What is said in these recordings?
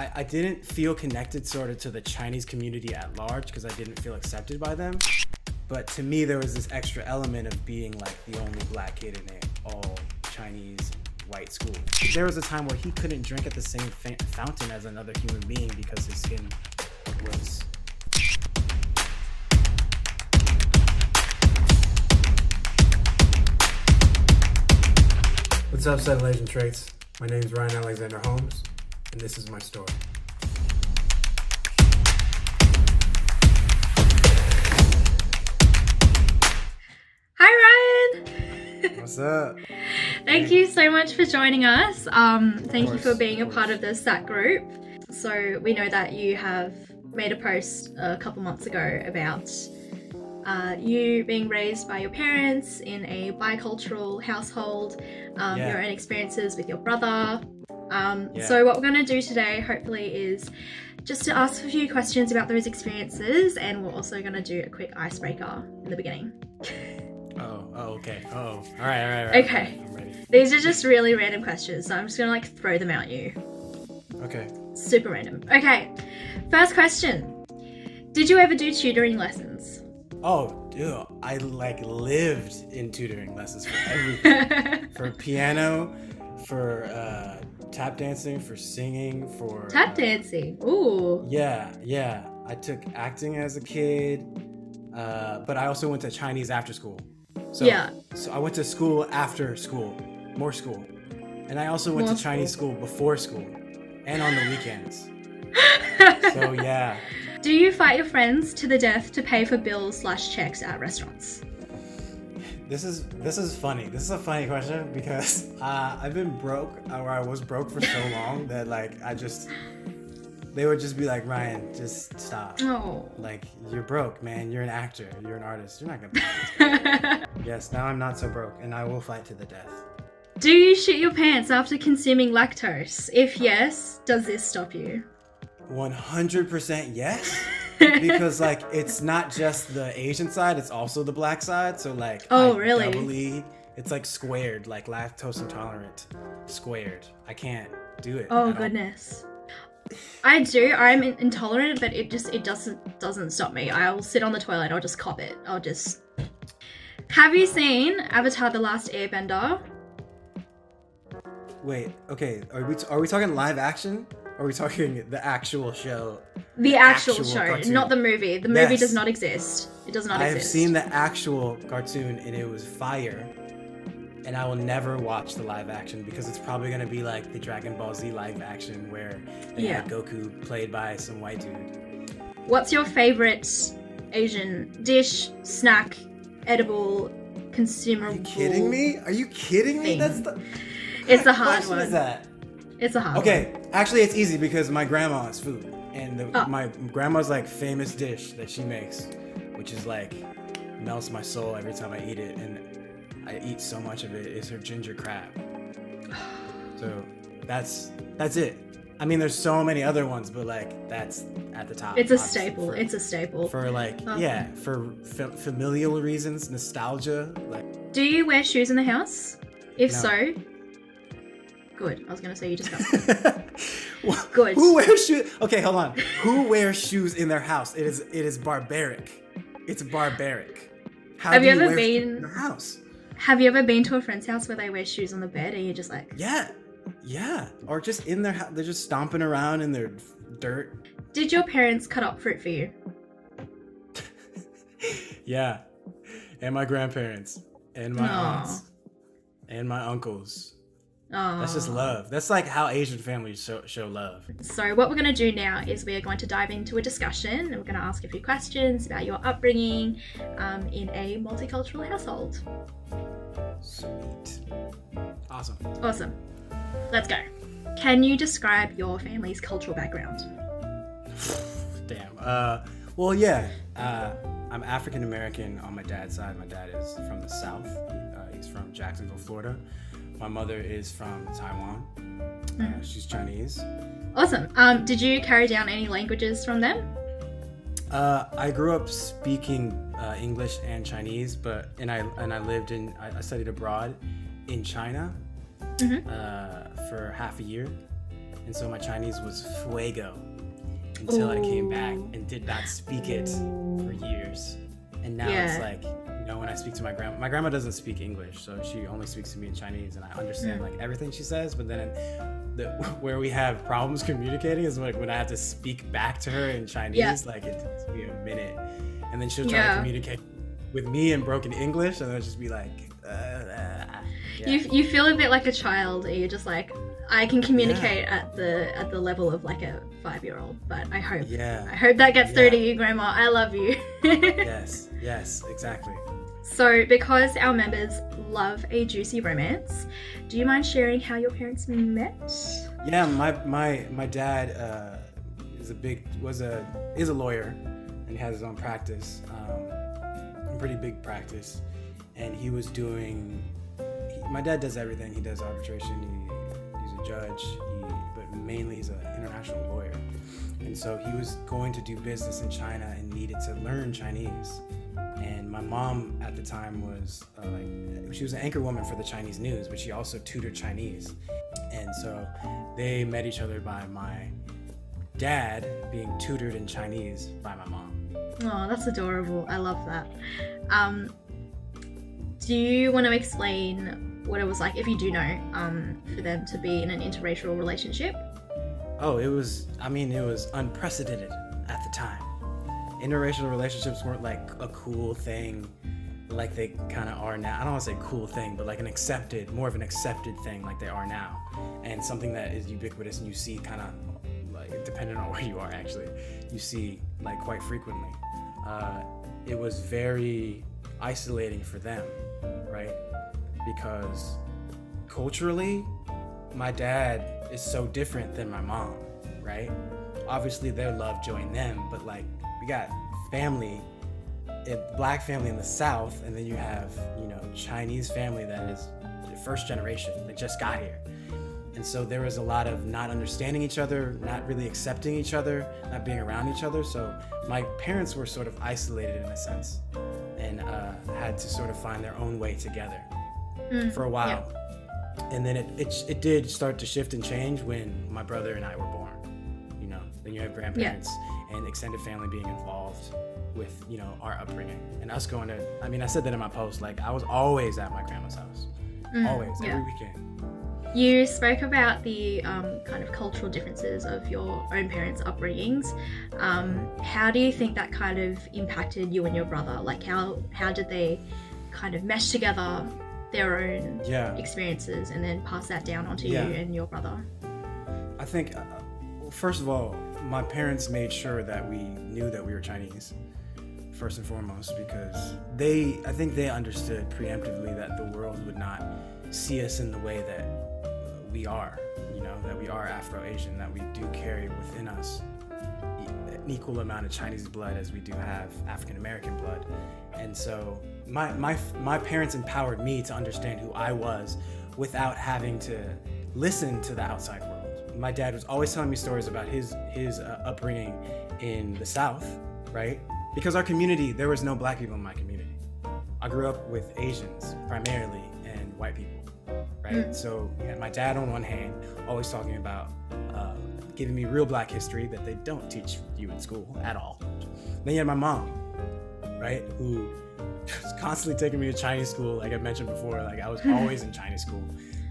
I didn't feel connected sort of to the Chinese community at large because I didn't feel accepted by them. But to me, there was this extra element of being like the only black kid in an all Chinese white school. There was a time where he couldn't drink at the same fountain as another human being because his skin was... What's up, Subtle Asian Traits? My name is Ryan Alexander Holmes, and this is my story. Hi, Ryan! What's up? Thank you so much for joining us. Thank you for being a part of the SAT group. So we know that you have made a post a couple months ago about you being raised by your parents in a bicultural household, your own experiences with your brother. So what we're going to do today, hopefully, is just to ask a few questions about those experiences, and we're also going to do a quick icebreaker in the beginning. Okay. All right. Okay. I'm ready. These are just really random questions, so I'm just going to throw them at you. Okay. Super random. Okay. First question. Did you ever do tutoring lessons? Oh, dude, I lived in tutoring lessons for everything. For piano, for tap dancing, for singing, for... Tap dancing? Ooh. Yeah. I took acting as a kid, but I also went to Chinese after school. So I went to school after school, more school. And I also went to Chinese school before school and on the weekends. So yeah. Do you fight your friends to the death to pay for bills/checks at restaurants? This is funny. This is a funny question because I've been broke, or I was broke for so long that they would just be like, Ryan, just stop. Oh. Like, you're broke, man. You're an actor. You're an artist. You're not gonna be Yes, now I'm not so broke, and I will fight to the death. Do you shit your pants after consuming lactose? If yes, does this stop you? 100% yes. Because it's not just the Asian side, it's also the black side. So really? Doubly, it's squared, like lactose intolerant squared. I can't do it. Oh goodness. I do. I'm intolerant, but it doesn't stop me. I'll sit on the toilet. I'll just cop it. Have you seen Avatar: The Last Airbender? Wait. Okay. Are we talking live action? Or are we talking the actual show? The actual show, cartoon? not the movie. The movie does not exist. It does not exist. I have seen the actual cartoon, and it was fire. And I will never watch the live action because it's probably going to be like the Dragon Ball Z live action where they had Goku played by some white dude. What's your favorite Asian dish, snack, edible, consumable? Are you kidding me? Are you kidding me? It's a hard one. What is that? It's a hard one. Okay, actually it's easy because my grandma has food. And my grandma's famous dish that she makes, which is melts my soul every time I eat it. And I eat so much of it, is her ginger crab. So that's it. I mean, there's so many other ones, but that's at the top. It's a staple. It's a staple. For for familial reasons, nostalgia. Do you wear shoes in the house? If No. so, good. I was gonna say you just got good. Who wears shoes? Okay, hold on. Who wears shoes in their house? It is barbaric. It's barbaric. Have you ever been in their house? Have you ever been to a friend's house where they wear shoes on the bed and you're just like... Yeah. Or just in their house, they're just stomping around in their dirt. Did your parents cut up fruit for you? Yeah. And my grandparents. And my aunts. And my uncles. That's just love. That's how Asian families show love. So what we're going to do now is we are going to dive into a discussion and we're going to ask a few questions about your upbringing in a multicultural household. Sweet. Awesome. Let's go. Can you describe your family's cultural background? Damn. Well, yeah. I'm African American on my dad's side. My dad is from the South. He's from Jacksonville, Florida. My mother is from Taiwan. She's Chinese. Awesome. Did you carry down any languages from them? I grew up speaking English and Chinese, and I studied abroad in China for half a year. and so my Chinese was fuego until I came back and did not speak it for years. And now it's like, you know, when I speak to my grandma doesn't speak English, so she only speaks to me in Chinese, and I understand like everything she says. But then where we have problems communicating is like when I have to speak back to her in Chinese. Like it takes me a minute, and then she'll try to communicate with me in broken English, and I'll just be like, You feel a bit like a child. You're just like, I can communicate at the level of like a 5-year-old, but I hope that gets through to you, Grandma. I love you. Yes, exactly. So, because our members love a juicy romance, do you mind sharing how your parents met? Yeah, my dad is a lawyer, and he has his own practice, a pretty big practice, and he was doing. My dad does everything. He does arbitration. He's a judge, but mainly he's an international lawyer. And so he was going to do business in China and needed to learn Chinese. And my mom at the time was she was an anchor woman for the Chinese news, but she also tutored Chinese. And so they met each other by my dad being tutored in Chinese by my mom. Oh, that's adorable. I love that. Do you want to explain what it was like, if you do know, for them to be in an interracial relationship? Oh, it was unprecedented at the time. Interracial relationships weren't like a cool thing like they kind of are now. I don't want to say cool thing, but like more of an accepted thing like they are now. And something that is ubiquitous and you see kind of like, depending on where you are actually, you see like quite frequently. It was very isolating for them, right? Because culturally, my dad is so different than my mom, right? Obviously their love joined them, but like we got black family in the South, and then you have, you know, Chinese family that is first generation, they just got here. And so there was a lot of not understanding each other, not really accepting each other, not being around each other. So my parents were sort of isolated in a sense, and had to sort of find their own way together for a while. And then it did start to shift and change when my brother and I were born. You know, then you have grandparents and extended family being involved with, you know, our upbringing and us going to, I mean, I said that in my post, like I was always at my grandma's house, always, every weekend. You spoke about the kind of cultural differences of your own parents' upbringings. How do you think that kind of impacted you and your brother? Like how did they kind of mesh together their own experiences and then pass that down onto you and your brother? I think, first of all, my parents made sure that we knew that we were Chinese, first and foremost, because I think they understood preemptively that the world would not see us in the way that we are, you know, that we are Afro-Asian, that we do carry within us an equal amount of Chinese blood as we do have African-American blood. And so my parents empowered me to understand who I was without having to listen to the outside world. My dad was always telling me stories about his upbringing in the South, right? Because our community, there was no black people in my community. I grew up with Asians primarily and white people, right? So you had my dad on one hand, always talking about giving me real black history that they don't teach you in school at all. Then you had my mom, right? Who was constantly taking me to Chinese school, like I mentioned before. Like I was always in Chinese school.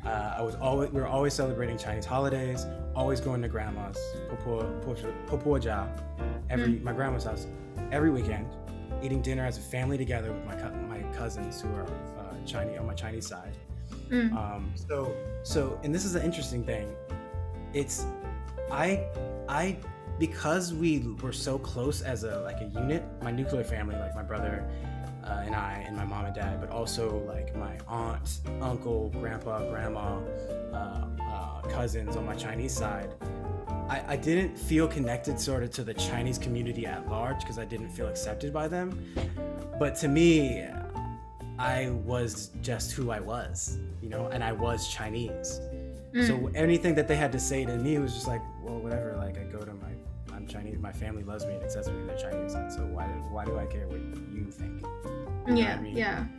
We were always celebrating Chinese holidays, always going to grandma's, my grandma's house, every weekend, eating dinner as a family together with my cousins who are Chinese on my Chinese side. So, and this is an interesting thing. It's, because we were so close as a unit, my nuclear family, like my brother and I and my mom and dad, but also like my aunt, uncle, grandpa, grandma, cousins on my Chinese side, I didn't feel connected sort of to the Chinese community at large because I didn't feel accepted by them. But to me, I was just who I was, you know, and I was Chinese. So anything that they had to say to me was just like, well, whatever, like I go to I'm Chinese, my family loves me and accepts me, they're Chinese, and so why do I care what you think? You know what I mean?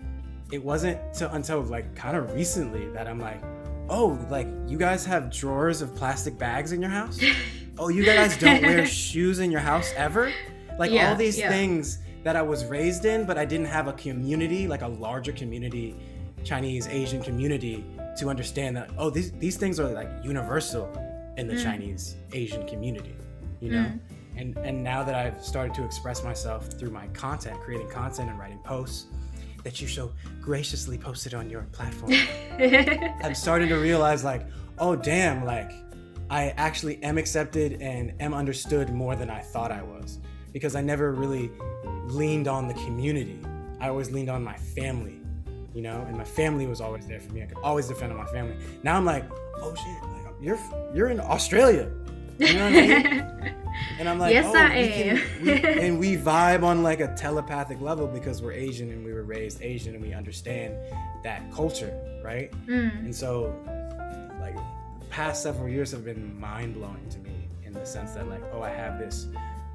It wasn't until like kind of recently that I'm like, oh, like you guys have drawers of plastic bags in your house? Oh, you guys don't wear shoes in your house ever? Like all these things that I was raised in, but I didn't have a community, like a larger community, Chinese, Asian community, to understand that, oh, these things are like universal in the Chinese, Asian community, you know? And now that I've started to express myself through my content, creating content and writing posts that you so graciously posted on your platform, I'm starting to realize like, oh damn, like I actually am accepted and am understood more than I thought I was, because I never really leaned on the community. I always leaned on my family, you know, and my family was always there for me. I could always depend on my family. Now I'm like, oh shit, like you're in Australia. You know what I mean? And I'm like, yes, oh, I am. And we vibe on like a telepathic level because we're Asian and we were raised Asian and we understand that culture, right? And so, like, the past several years have been mind-blowing to me in the sense that, like, oh, I have this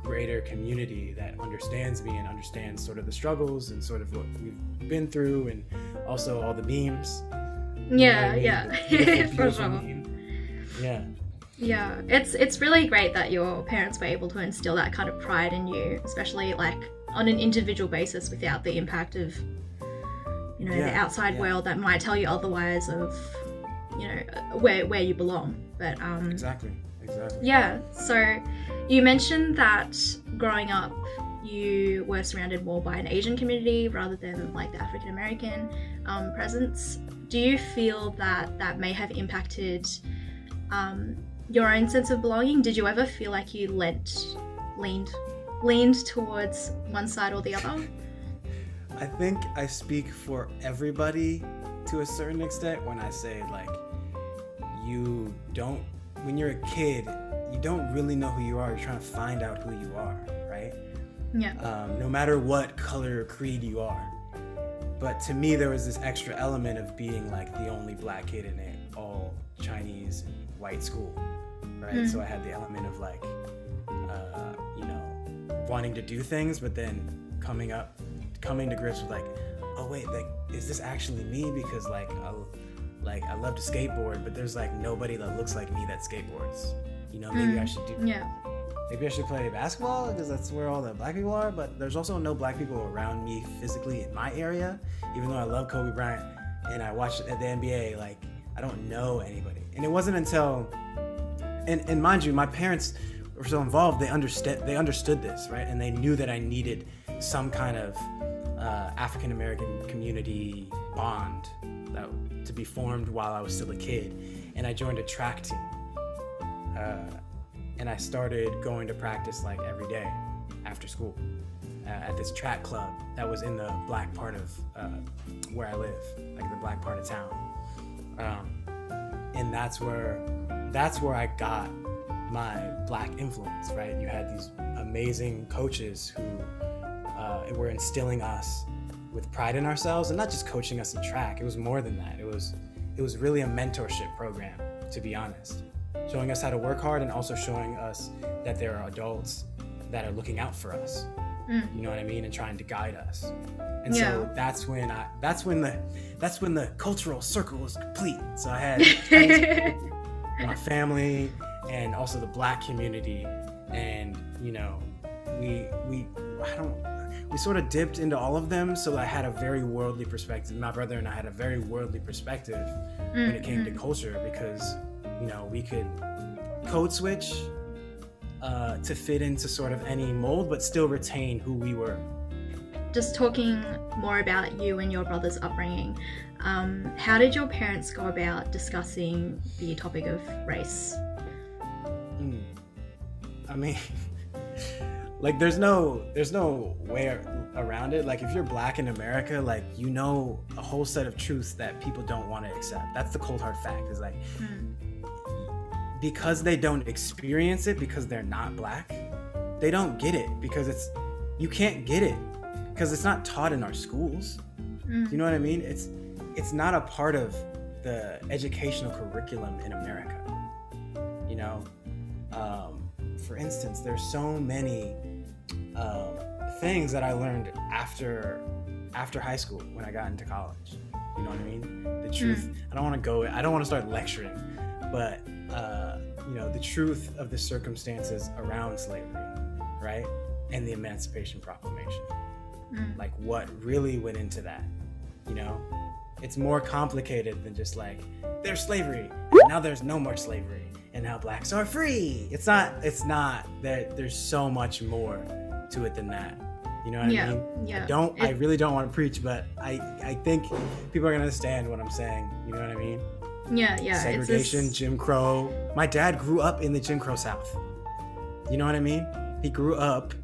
greater community that understands me and understands sort of the struggles and sort of what we've been through, and also all the memes. Yeah, for sure. Yeah. Yeah, it's really great that your parents were able to instill that kind of pride in you, especially like on an individual basis without the impact of, you know, the outside world that might tell you otherwise of, you know, where you belong. But Exactly. Yeah, so you mentioned that growing up you were surrounded more by an Asian community rather than like the African American presence. Do you feel that may have impacted your own sense of belonging? Did you ever feel like you leaned towards one side or the other? I think I speak for everybody to a certain extent when I say, like, when you're a kid, you don't really know who you are. You're trying to find out who you are, right? Yeah. No matter what color or creed you are. But to me, there was this extra element of being like the only black kid in an all Chinese and white school, right? So I had the element of like, you know, wanting to do things, but then coming to grips with like, oh wait, like, is this actually me? Because like I love to skateboard, but there's like nobody that looks like me that skateboards. You know, maybe I should do. Yeah. Maybe I should play basketball because that's where all the black people are. But there's also no black people around me physically in my area. Even though I love Kobe Bryant and I watch the NBA, like I don't know anybody. And it wasn't until, and mind you, my parents were so involved. They understood this, right? And they knew that I needed some kind of African American community bond to be formed while I was still a kid. And I joined a track team. And I started going to practice like every day after school at this track club that was in the black part of where I live, like the black part of town. And that's where I got my black influence, right? You had these amazing coaches who were instilling us with pride in ourselves, and not just coaching us in track. It was more than that. It was really a mentorship program, to be honest. Showing us how to work hard and also showing us that there are adults that are looking out for us. You know what I mean? And trying to guide us. And so that's when the cultural circle was complete. So I had my family and also the black community, and you know, we sort of dipped into all of them. So I had a very worldly perspective. My brother and I had a very worldly perspective when it came to culture, because you know, we could code switch to fit into sort of any mold, but still retain who we were. Just talking more about you and your brother's upbringing, how did your parents go about discussing the topic of race? I mean, like there's no way around it. Like if you're black in America, like you know a whole set of truths that people don't want to accept. That's the cold hard fact, is like because they don't experience it, because they're not black, they don't get it, because you can't get it because it's not taught in our schools. You know what I mean? It's not a part of the educational curriculum in America. You know, for instance, there's so many things that I learned after high school when I got into college. You know what I mean? The truth. I don't want to start lecturing, but the truth of the circumstances around slavery, right? And the Emancipation Proclamation. Like what really went into that, It's more complicated than just like, there's slavery, and now there's no more slavery, and now blacks are free. It's not there's so much more to it than that. You know what I mean? Yeah. I really don't want to preach, but I think people are gonna understand what I'm saying. You know what I mean? Yeah. Segregation, Jim Crow. My dad grew up in the Jim Crow South. You know what I mean? He grew up,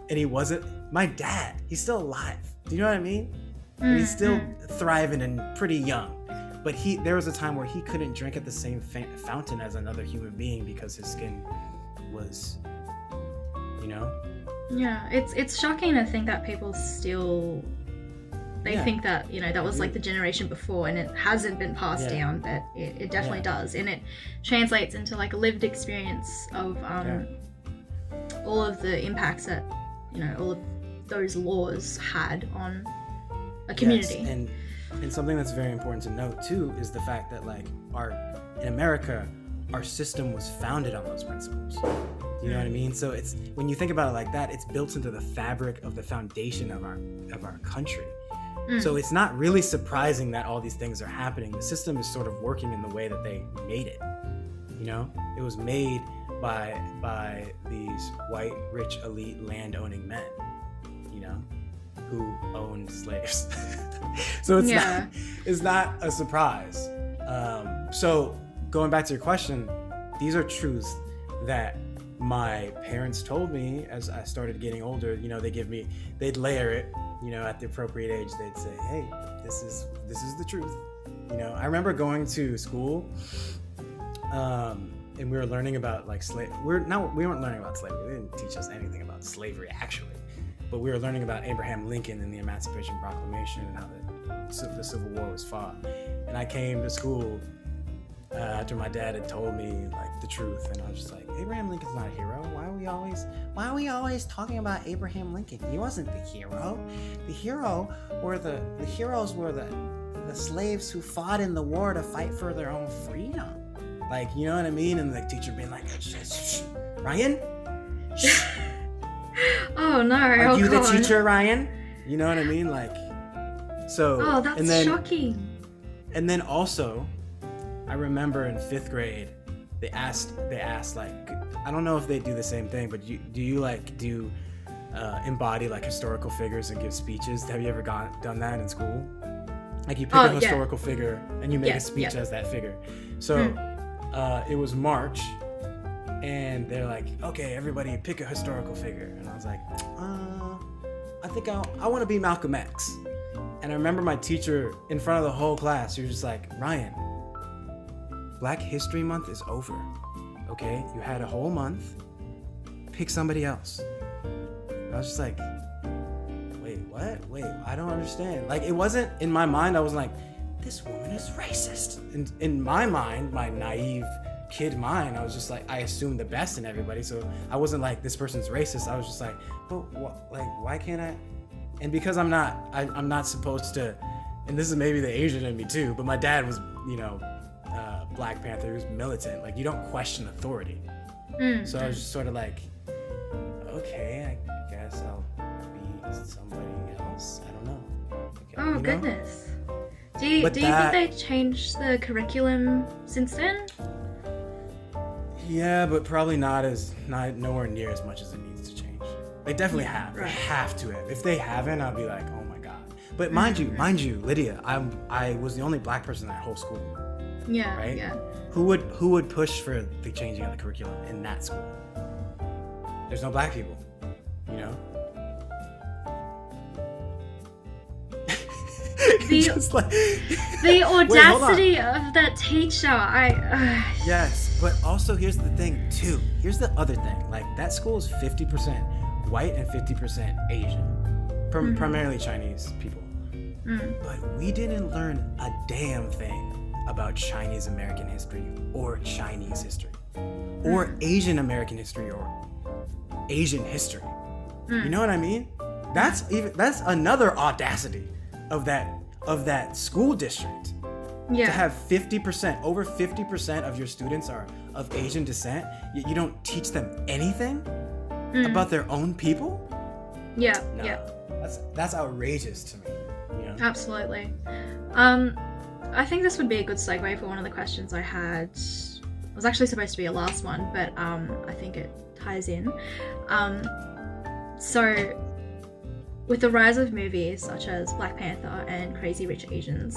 and he wasn't my dad. He's still alive. Do you know what I mean? He's still thriving and pretty young. But there was a time where he couldn't drink at the same fountain as another human being because his skin was, Yeah, it's shocking to think that people still think that that was like the generation before, and it hasn't been passed down, but it definitely does, and it translates into like a lived experience of all of the impacts that all of those laws had on a community. Yes, and something that's very important to note too is the fact that like in America, our system was founded on those principles. You know what I mean? So it's, when you think about it like that, it's built into the fabric of the foundation of our country. So it's not really surprising that all these things are happening. The system is sort of working in the way that they made it. It was made by these white, rich, elite, land-owning men, who owned slaves. So it's not a surprise. So going back to your question, these are truths that my parents told me as I started getting older. They'd layer it, at the appropriate age. They'd say, hey, this is the truth. I remember going to school, and we were learning about like we weren't learning about slavery. They didn't teach us anything about slavery actually, but we were learning about Abraham Lincoln and the Emancipation Proclamation and how the Civil War was fought. And I came to school after my dad had told me like the truth, and I was just like, Abraham Lincoln's not a hero. Why are we always talking about Abraham Lincoln? He wasn't the hero. The heroes were the slaves who fought in the war to fight for their own freedom. Like, you know what I mean? And the teacher being like, shh, Ryan? Shh. Oh no! Are you the teacher, Ryan? You know what I mean? Like, so. Oh, that's shocking. And then also, I remember in 5th grade, they asked like, I don't know if they do the same thing, but do you embody like historical figures and give speeches? Have you ever done that in school? Like you pick a historical figure and you make a speech as that figure. So it was March, and they're like, okay, everybody pick a historical figure. And I was like, I think I want to be Malcolm X. And I remember my teacher in front of the whole class, she was just like, Ryan, Black History Month is over, okay? You had a whole month. Pick somebody else. And I was just like, wait, what? Wait, I don't understand. Like, it wasn't, in my mind, I was like, this woman is racist. And in my mind, my naive kid mind, I was just like, I assumed the best in everybody. So I wasn't like, this person's racist. I was just like, but why can't I? And because I'm not supposed to, and this is maybe the Asian in me too, but my dad was, Black Panther, who's militant. Like, you don't question authority. So I was just sort of like, okay, I guess I'll be somebody else. I don't know. Okay, goodness. Do you think they changed the curriculum since then? Yeah, but probably nowhere near as much as it needs to change. They definitely have. Right. They have to have. If they haven't, I'll be like, oh my god. But mind you, Lydia, I was the only Black person in that whole school. Yeah. Right? Yeah. Who would push for the changing of the curriculum in that school? There's no Black people, The audacity of that teacher. Yes, but also here's the thing too. Here's the other thing. Like, that school is 50% white and 50% Asian, primarily Chinese people. But we didn't learn a damn thing about Chinese American history or Chinese history or Asian American history or Asian history. You know what I mean? That's another audacity of of that school district. Yeah. To have 50%, over 50% of your students are of Asian descent, yet you don't teach them anything about their own people? Yeah. No, Yeah. That's outrageous to me. You know? Absolutely. I think this would be a good segue for one of the questions I had. It was actually supposed to be a last one, but I think it ties in. So, with the rise of movies such as Black Panther and Crazy Rich Asians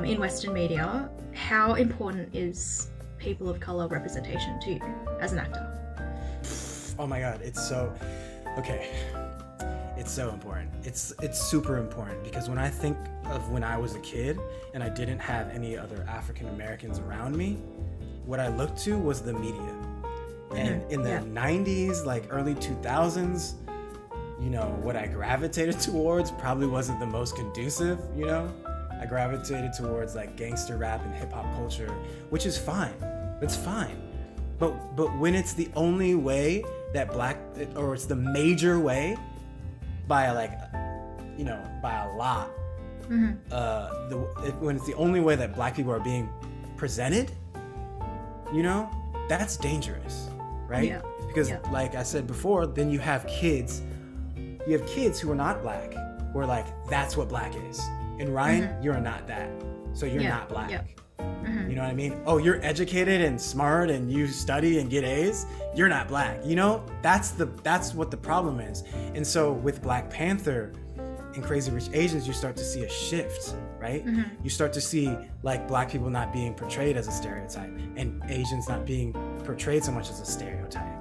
in Western media, how important is people of color representation to you as an actor? Oh my God, it's so important. It's super important, because when I think of when I was a kid and I didn't have any other African Americans around me, what I looked to was the media. And in the 90s, like early 2000s, you know, what I gravitated towards probably wasn't the most conducive, you know? I gravitated towards like gangster rap and hip hop culture, which is fine. It's fine. But when it's the only way that or it's the major way by like, you know, by a lot, when it's the only way that Black people are being presented, you know, that's dangerous, right? Yeah. Because like I said before, then you have kids who are not Black, who are like, that's what Black is. And Ryan, you're not that. So you're not Black. Yeah. You know what I mean? Oh, you're educated and smart and you study and get A's. You're not Black. You know, that's what the problem is. And so with Black Panther and Crazy Rich Asians, you start to see a shift, right? You start to see like Black people not being portrayed as a stereotype and Asians not being portrayed so much as a stereotype.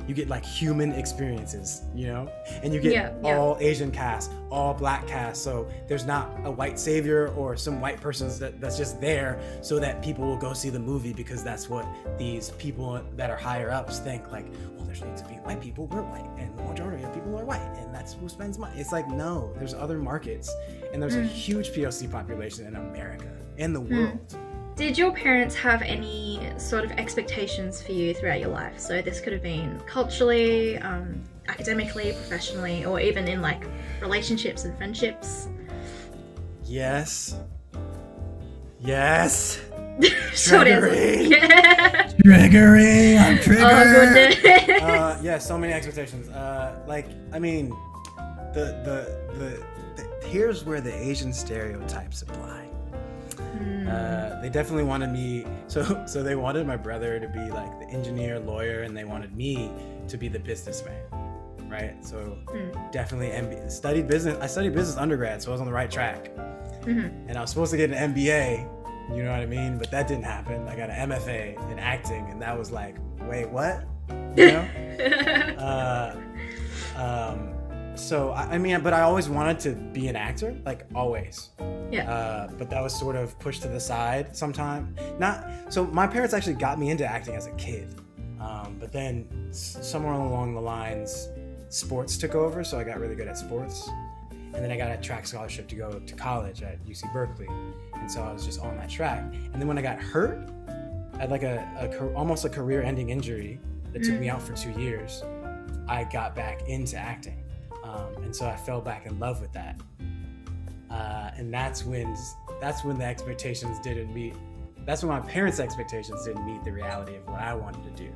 You get like human experiences, you know, and you get all Asian cast, all Black cast. So there's not a white savior or some white person that's just there so that people will go see the movie, because that's what these people that are higher ups think. Like, well, there needs to be white people, we're white, and the majority of people are white, and that's who spends money. It's like, no, there's other markets, and there's a huge POC population in America and the world. Did your parents have any sort of expectations for you throughout your life? So this could have been culturally, academically, professionally, or even in like relationships and friendships. Yes. Short answer. Yeah. Triggering. I'm triggered. Oh goodness. Yeah, so many expectations. Like, I mean, the here's where the Asian stereotypes apply. They definitely wanted me, so they wanted my brother to be like the engineer, lawyer, and they wanted me to be the businessman, right? So definitely I studied business undergrad, so I was on the right track. And I was supposed to get an MBA, you know what I mean? But that didn't happen. I got an MFA in acting, and that was like, wait, what? You know? So I mean, but I always wanted to be an actor, like always. Yeah. But that was sort of pushed to the side sometime. So my parents actually got me into acting as a kid. But then somewhere along the lines, sports took over, so I got really good at sports. And then I got a track scholarship to go to college at UC Berkeley. And so I was just on that track. And then when I got hurt, I had like almost a career-ending injury that took me out for 2 years. I got back into acting. And so I fell back in love with that. And that's when the expectations didn't meet. That's when my parents' expectations didn't meet the reality of what I wanted to do.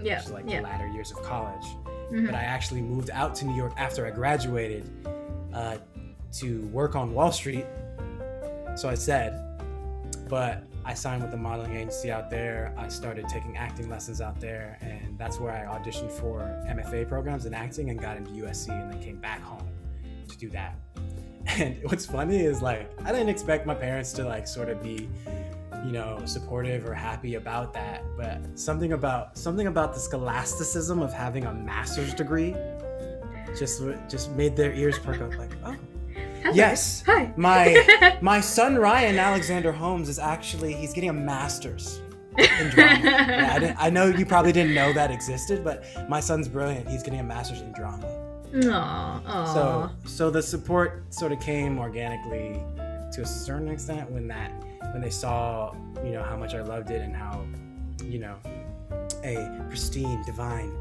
Yeah. Which is like the latter years of college. But I actually moved out to New York after I graduated to work on Wall Street. So I said, but I signed with a modeling agency out there. I started taking acting lessons out there, and that's where I auditioned for MFA programs in acting and got into USC, and then came back home to do that. And what's funny is like, I didn't expect my parents to like sort of be, you know, supportive or happy about that, but something about the scholasticism of having a master's degree just made their ears perk up, like, oh. Hello. Yes. Hi. My son Ryan Alexander Holmes he's getting a master's in drama. Yeah, I know you probably didn't know that existed, but my son's brilliant. He's getting a master's in drama. Aww. So the support sort of came organically to a certain extent when they saw, you know, how much I loved it and how, you know, a pristine, divine,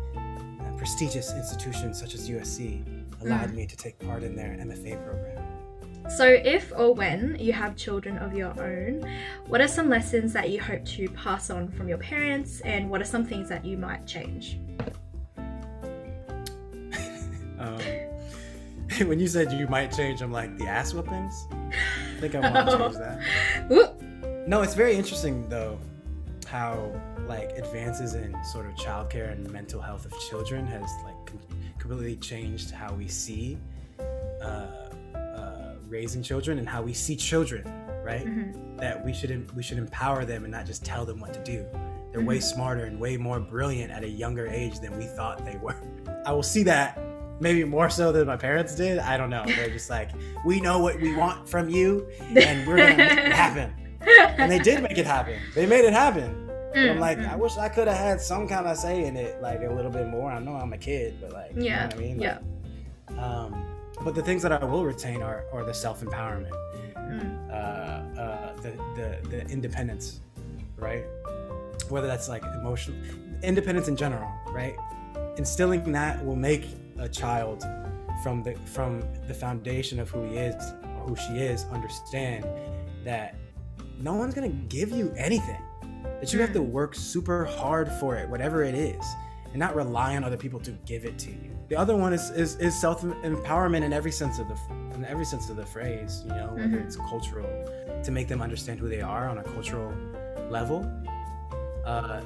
prestigious institution such as USC allowed me to take part in their MFA program. So if or when you have children of your own, what are some lessons that you hope to pass on from your parents, and what are some things that you might change? When you said you might change, I'm like, the ass whoopings? I think I want to change that. No, it's very interesting though, how like advances in sort of childcare and mental health of children has like completely changed how we see raising children and how we see children, right? That we should empower them and not just tell them what to do. They're way smarter and way more brilliant at a younger age than we thought they were. I will see that maybe more so than my parents did. I don't know. They're just like, we know what we want from you and we're gonna make it happen. And they did make it happen. They made it happen. But I'm like, I wish I could have had some kind of say in it, like a little bit more. I know I'm a kid, but like, you know what I mean? Like, but the things that I will retain are the self-empowerment, the independence, right? Whether that's like emotional independence in general, right? Instilling that will make a child from the foundation of who he is or who she is understand that no one's gonna give you anything, that you have to work super hard for it, whatever it is, and not rely on other people to give it to you. The other one is self-empowerment in every sense of the phrase, you know, whether it's cultural, to make them understand who they are on a cultural level.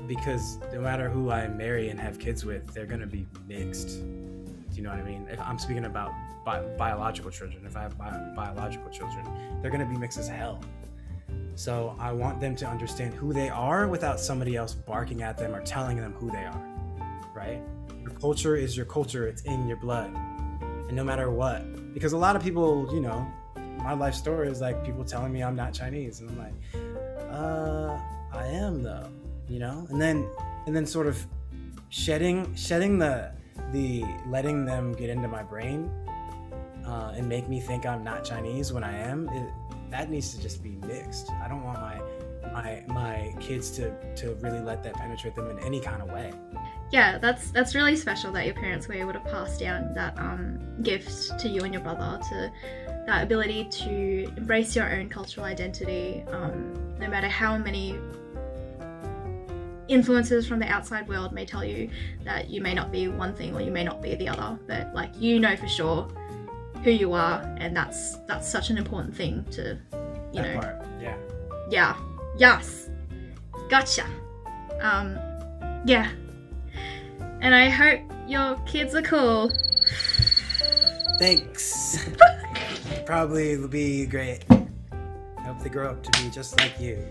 Because no matter who I marry and have kids with, they're gonna be mixed. Do you know what I mean? If I'm speaking about biological children, if I have biological children, they're gonna be mixed as hell. So I want them to understand who they are without somebody else barking at them or telling them who they are, right? Your culture is your culture. It's in your blood. And no matter what, because a lot of people, you know, my life story is like people telling me I'm not Chinese. And I'm like, I am though, you know? And then sort of shedding the letting them get into my brain and make me think I'm not Chinese when I am, that needs to just be mixed. I don't want my kids to really let that penetrate them in any kind of way. Yeah, that's really special that your parents were able to pass down that gift to you and your brother, to that ability to embrace your own cultural identity, no matter how many influences from the outside world may tell you that you may not be one thing or you may not be the other, but like, you know for sure who you are, and that's such an important thing to, you know. Part, yeah. Yeah. Yes. Gotcha. Yeah. And I hope your kids are cool. Thanks. Probably will be great. I hope they grow up to be just like you.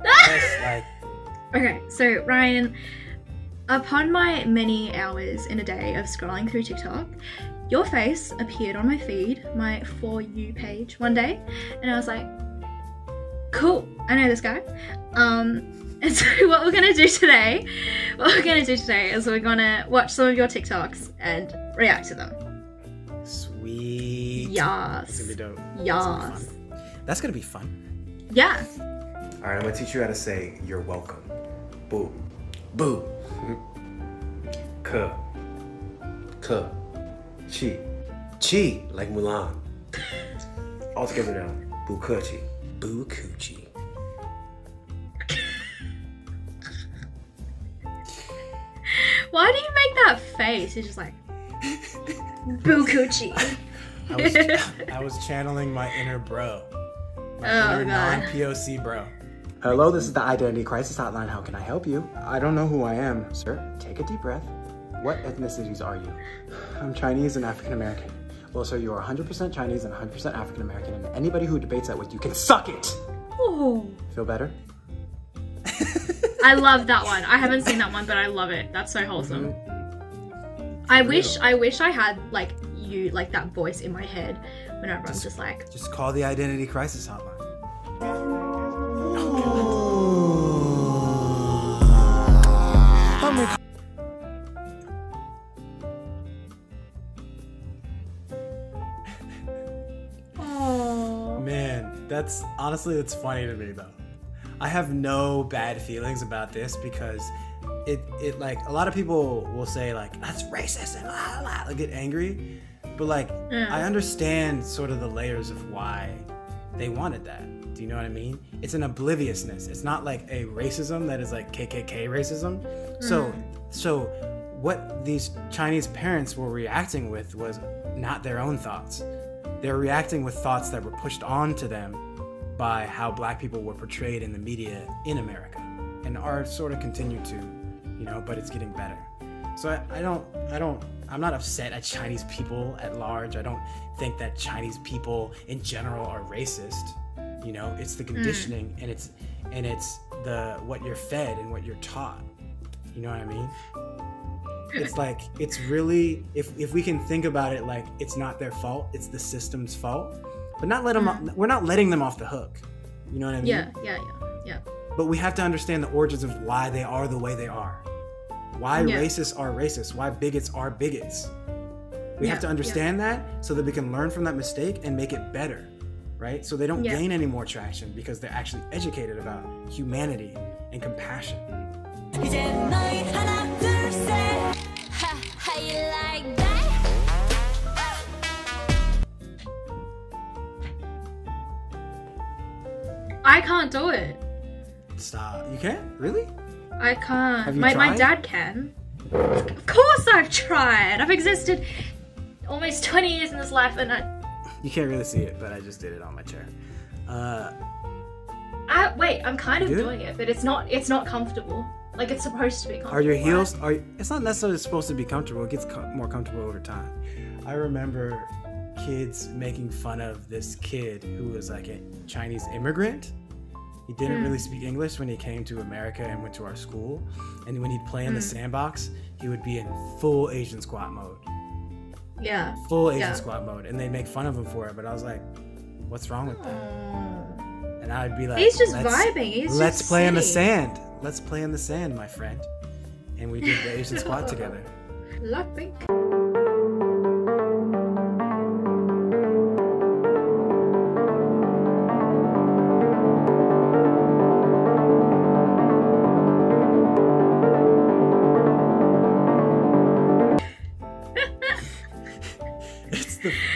Just like. Okay, so Ryan, upon my many hours in a day of scrolling through TikTok, your face appeared on my feed, my For You page one day, and I was like, cool, I know this guy. And so what we're gonna do today is we're gonna watch some of your TikToks and react to them. Sweet. Yes. That's gonna be dope. Yes. That's gonna be fun. Yeah. All right, I'm gonna teach you how to say "you're welcome." Boo. Boo. Ke. Ke. Chi. Chi. Like Mulan. All together now. Bu ke chi. Boo coochie. Why do you make that face? It's just like, boo coochie. I was channeling my inner bro. My inner God. non-POC bro. Hello, this is the Identity Crisis Hotline. How can I help you? I don't know who I am. Sir, take a deep breath. What ethnicities are you? I'm Chinese and African American. Well, sir, you are 100% Chinese and 100% African American, and anybody who debates that with you can suck it! Oh. Feel better? I love that one. I haven't seen that one, but I love it. That's so wholesome. I wish I had like you, like that voice in my head whenever I'm just like. Just call the Identity Crisis Hotline. Oh. Man, that's funny to me though. I have no bad feelings about this because it like a lot of people will say like that's racist and like get angry, But like, I understand sort of the layers of why they wanted that. Do you know what I mean? It's an obliviousness. It's not like a racism that is like KKK racism. So what these Chinese parents were reacting with was not their own thoughts. They're reacting with thoughts that were pushed on to them by how black people were portrayed in the media in America, and are sort of continue to, you know, but it's getting better. So I'm not upset at Chinese people at large. I don't think that Chinese people in general are racist. You know, it's the conditioning and it's the what you're fed and what you're taught. You know what I mean? It's like, it's really, if we can think about it, like, it's not their fault, it's the system's fault. But we're not letting them off the hook. You know what I mean? Yeah. But we have to understand the origins of why they are the way they are. Why racists are racists. Why bigots are bigots. We have to understand that so that we can learn from that mistake and make it better, right? So they don't gain any more traction because they're actually educated about humanity and compassion. How you like that? I can't do it. Stop. You can't? Really? I can't. Have you my tried? dad can. Of course I've tried. I've existed almost 20 years in this life, and You can't really see it, but I just did it on my chair. wait, I'm kind of doing it, but it's not comfortable. Like, it's supposed to be comfortable. Are your heels? It's not necessarily supposed to be comfortable. It gets more comfortable over time. I remember kids making fun of this kid who was like a Chinese immigrant. He didn't really speak English when he came to America and went to our school. And when he'd play in the sandbox, he would be in full Asian squat mode. Yeah. Full Asian squat mode. And they'd make fun of him for it. But I was like, what's wrong with that? And I'd be like, he's just vibing. Let's play in the sand. Let's play in the sand, my friend. And we did the Asian squat together. Laughing.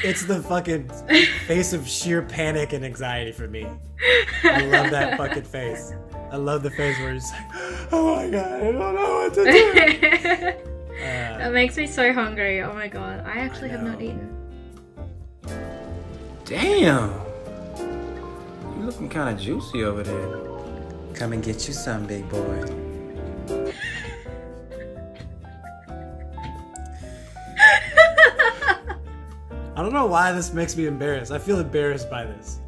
It's the fucking face of sheer panic and anxiety for me. I love that fucking face. I love the face where he's like, oh my god, I don't know what to do. That makes me so hungry. Oh my god. I actually have not eaten. Damn. You looking kind of juicy over there. Come and get you some, big boy. I don't know why this makes me embarrassed. I feel embarrassed by this.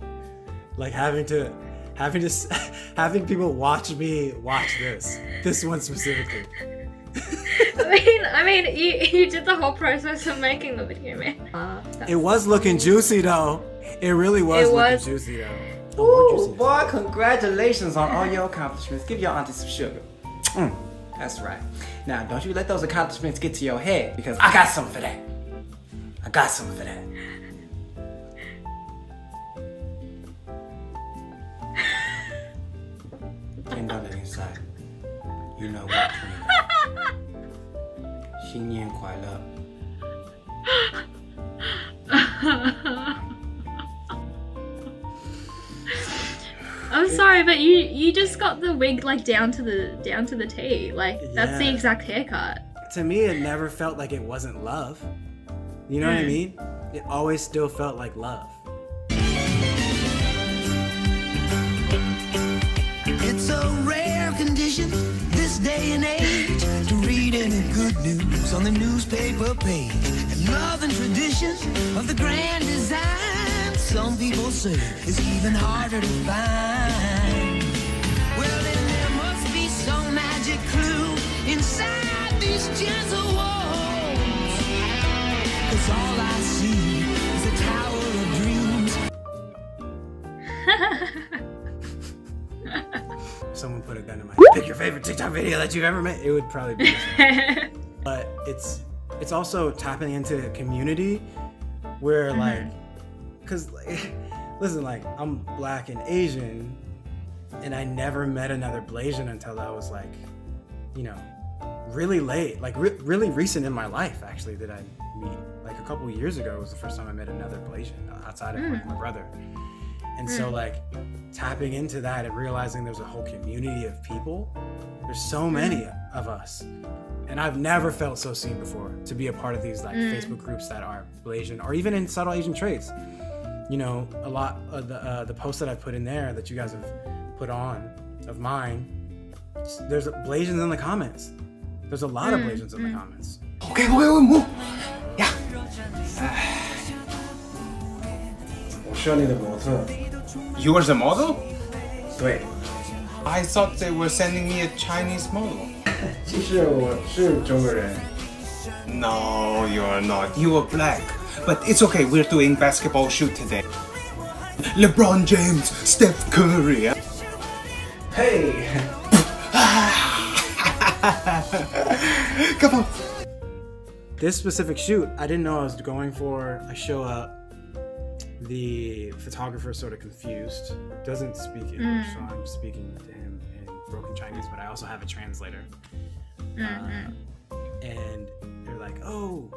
Like having people watch me watch this one specifically. I mean, you did the whole process of making the video, man. It was looking juicy though. It really was looking juicy though. Ooh, boy, congratulations on all your accomplishments. Give your auntie some sugar. That's right. Now, don't you let those accomplishments get to your head, because I got something for that. I got something for that. Ain't nothing inside. You know what? 新年快乐. I'm sorry, but you just got the wig like down to the T. Like that's the exact haircut. To me, it never felt like it wasn't love. You know what I mean? It always still felt like love. It's a rare condition this day and age to read any good news on the newspaper page. And love and tradition of the grand design, some people say, is even harder to find. Well, then there must be some magic clue inside these gentle walls. 'Cause all I see is a tower of dreams. Someone put a gun in my head. Pick your favorite TikTok video that you've ever made. It would probably be this one. But it's also tapping into a community where like, cause like, listen, like I'm black and Asian, and I never met another Blasian until I was like, you know, really late, like really recent in my life, actually, that I meet. Like a couple of years ago was the first time I met another Blasian outside of like, my brother. And so like tapping into that and realizing there's a whole community of people. There's so many of us. And I've never felt so seen before to be a part of these like Facebook groups that are Blasian or even in subtle Asian traits. You know, a lot of the posts that I've put in there that you guys have put on of mine, there's Blasians in the comments. There's a lot of Blasians in the comments. Okay, move. Yeah. 我是你的模特。 You were the model? 对， I thought they were sending me a Chinese model. 其实我是中国人。 No, you're not. You are black. But it's okay, we're doing basketball shoot today. LeBron James, Steph Curry. Hey. Come on. This specific shoot, I didn't know I was going for. I show up. The photographer sort of confused. Doesn't speak English, so I'm speaking to him in broken Chinese, but I also have a translator. And they're like, "Oh,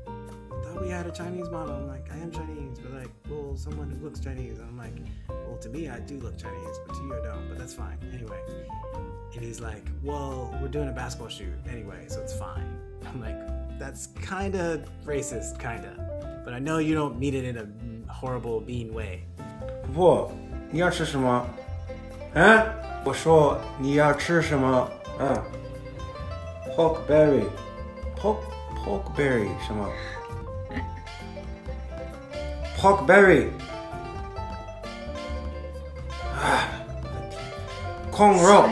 I thought we had a Chinese model." I'm like, "I am Chinese," but like, well, someone who looks Chinese. And I'm like, "Well, to me, I do look Chinese, but to you, I don't." But that's fine. Anyway, and he's like, "Well, we're doing a basketball shoot anyway, so it's fine." I'm like, "That's kind of racist, kind of, but I know you don't mean it in a horrible, mean way." 不，你要吃什么？啊？我说你要吃什么？啊 ？Porkberry 什么 ？Porkberry 啊，控肉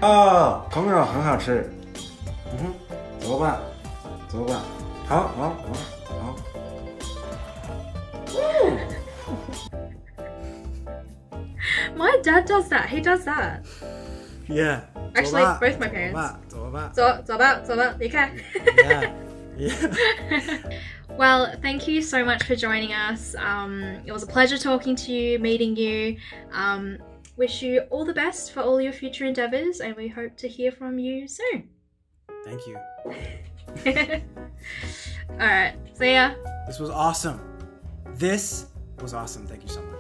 啊，控肉很好吃。走吧，好。My dad does that. He does that. Yeah. Actually, both my parents. 走吧。走吧, you can. Yeah. Well, thank you so much for joining us. It was a pleasure talking to you, meeting you. Wish you all the best for all your future endeavors, and we hope to hear from you soon. Thank you. All right, see ya. This was awesome. Thank you so much.